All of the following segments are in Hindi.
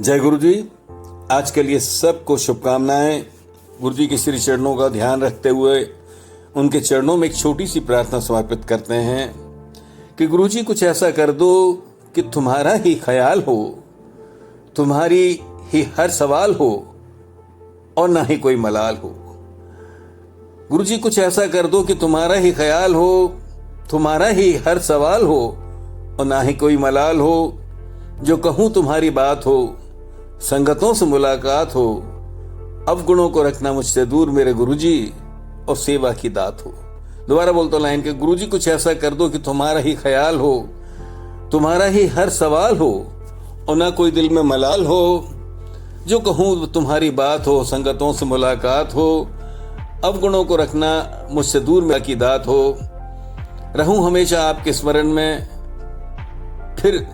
जय गुरु जी। आज के लिए सबको शुभकामनाएं। गुरु जी के श्री चरणों का ध्यान रखते हुए उनके चरणों में एक छोटी सी प्रार्थना समर्पित करते हैं कि गुरु जी कुछ ऐसा कर दो कि तुम्हारा ही ख्याल हो, तुम्हारी ही हर सवाल हो और ना ही कोई मलाल हो। गुरु जी कुछ ऐसा कर दो कि तुम्हारा ही ख्याल हो, तुम्हारा ही हर सवाल हो और ना ही कोई मलाल हो। जो कहूं तुम्हारी बात हो, संगतों से मुलाकात हो। अवगुणों को रखना मुझसे दूर मेरे गुरुजी और सेवा की दात हो। दोबारा बोलता लाइन के, गुरुजी कुछ ऐसा कर दो कि तुम्हारा ही ख्याल हो, तुम्हारा ही हर सवाल हो और ना कोई दिल में मलाल हो। जो कहूं तुम्हारी बात हो, संगतों से मुलाकात हो। अवगुणों को रखना मुझसे दूर मेरा की दात हो। रहूं हमेशा आपके स्मरण में, फिर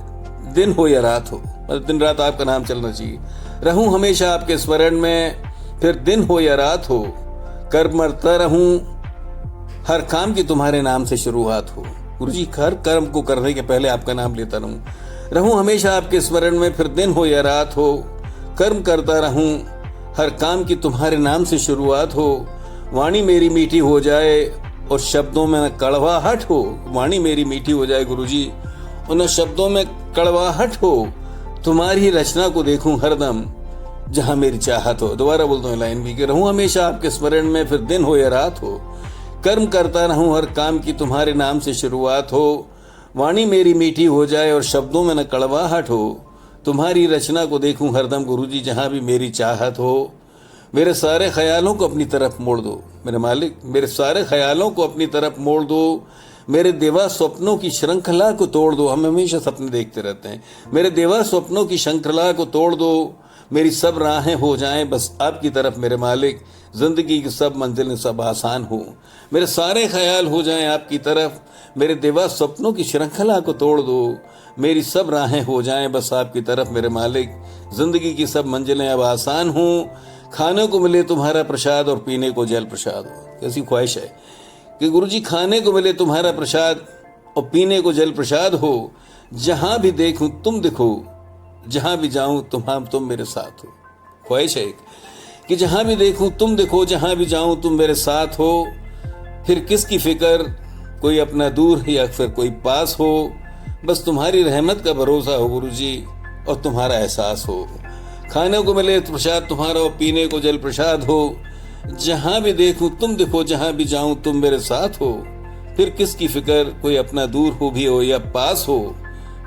दिन हो या रात हो, मतलब दिन रात आपका नाम चलना चाहिए। रहूं हमेशा आपके स्मरण में, फिर दिन हो या रात हो। करता रहूं हर काम की तुम्हारे नाम से शुरुआत हो। गुरुजी हर कर्म को करने के पहले आपका नाम लेता रहूं हमेशा आपके स्मरण में, फिर दिन हो या रात हो। कर्म करता रहूं हर काम की तुम्हारे नाम से शुरुआत हो। वाणी मेरी मीठी हो जाए और शब्दों में कड़वाहट हो। वाणी मेरी मीठी हो जाए गुरुजी, उन शब्दों में कड़वाहट हो। तुम्हारी रचना को देखूं हरदम जहां मेरी चाहत हो। दोबारा बोलता हूँ लाइन भी कि रहूं हमेशा आपके स्मरण में, फिर दिन हो या रात हो। कर्म करता रहूं हर काम की तुम्हारे नाम से शुरुआत हो। वाणी मेरी मीठी हो जाए और शब्दों में न कड़वाहट हो। तुम्हारी रचना को देखूं हरदम गुरुजी जहां भी मेरी चाहत हो। मेरे सारे ख्यालों को अपनी तरफ मोड़ दो मेरे मालिक, मेरे सारे ख्यालों को अपनी तरफ मोड़ दो। मेरे देवा स्वप्नों की श्रृंखला को तोड़ दो। हम हमेशा सपने देखते रहते हैं। मेरे देवा स्वप्नों की श्रृंखला को तोड़ दो। मेरी सब राहें हो जाएं बस आपकी तरफ मेरे मालिक। जिंदगी की सब मंजिलें सब आसान हो। मेरे सारे ख्याल हो जाएं आपकी तरफ। मेरे देवा स्वप्नों की श्रृंखला को तोड़ दो। मेरी सब राहें हो जाएं बस आपकी तरफ मेरे मालिक। जिंदगी की सब मंजिलें अब आसान हो। खाने को मिले तुम्हारा प्रसाद और पीने को जल प्रसाद हो। कैसी ख्वाहिश है कि गुरुजी खाने को मिले तुम्हारा प्रसाद और पीने को जल प्रसाद हो। जहां भी देखूं तुम दिखो, जहां भी जाऊं तुम मेरे साथ हो। ख्वाहिश है कि जहां भी देखूं तुम दिखो, जहां भी जाऊं तुम मेरे साथ हो। फिर किसकी फिक्र, कोई अपना दूर या फिर कोई पास हो। बस तुम्हारी रहमत का भरोसा हो गुरुजी और तुम्हारा एहसास हो। खाने को मिले प्रसाद तुम्हारा और पीने को जल प्रसाद हो। जहां भी देखूं तुम दिखो, जहां भी जाऊं तुम मेरे साथ हो। फिर किसकी फिक्र, कोई अपना दूर हो भी हो या पास हो।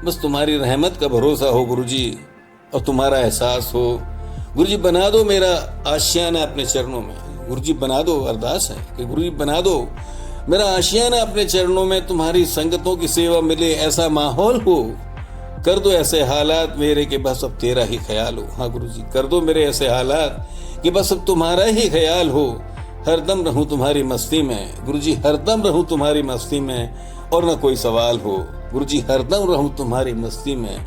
बस तुम्हारी रहमत का भरोसा हो गुरुजी और तुम्हारा एहसास हो। गुरुजी बना दो मेरा आशियाना अपने चरणों में। गुरुजी बना दो, अरदास है कि गुरुजी बना दो मेरा आशियाना अपने चरणों में। तुम्हारी संगतों की सेवा मिले ऐसा माहौल हो। कर दो ऐसे हालात मेरे कि बस अब तेरा ही ख्याल हो। हाँ गुरुजी, कर दो मेरे ऐसे हालात कि बस अब तुम्हारा ही ख्याल हो। हरदम रहूं तुम्हारी मस्ती में गुरुजी, हरदम रहूं तुम्हारी मस्ती में और न कोई सवाल हो। गुरुजी हरदम रहूं तुम्हारी मस्ती में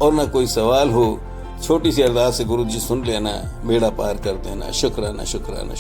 और न कोई सवाल हो। छोटी सी अरदास से गुरुजी सुन लेना, बेड़ा पार कर देना। शुक्राना शुक्राना शुक्राना।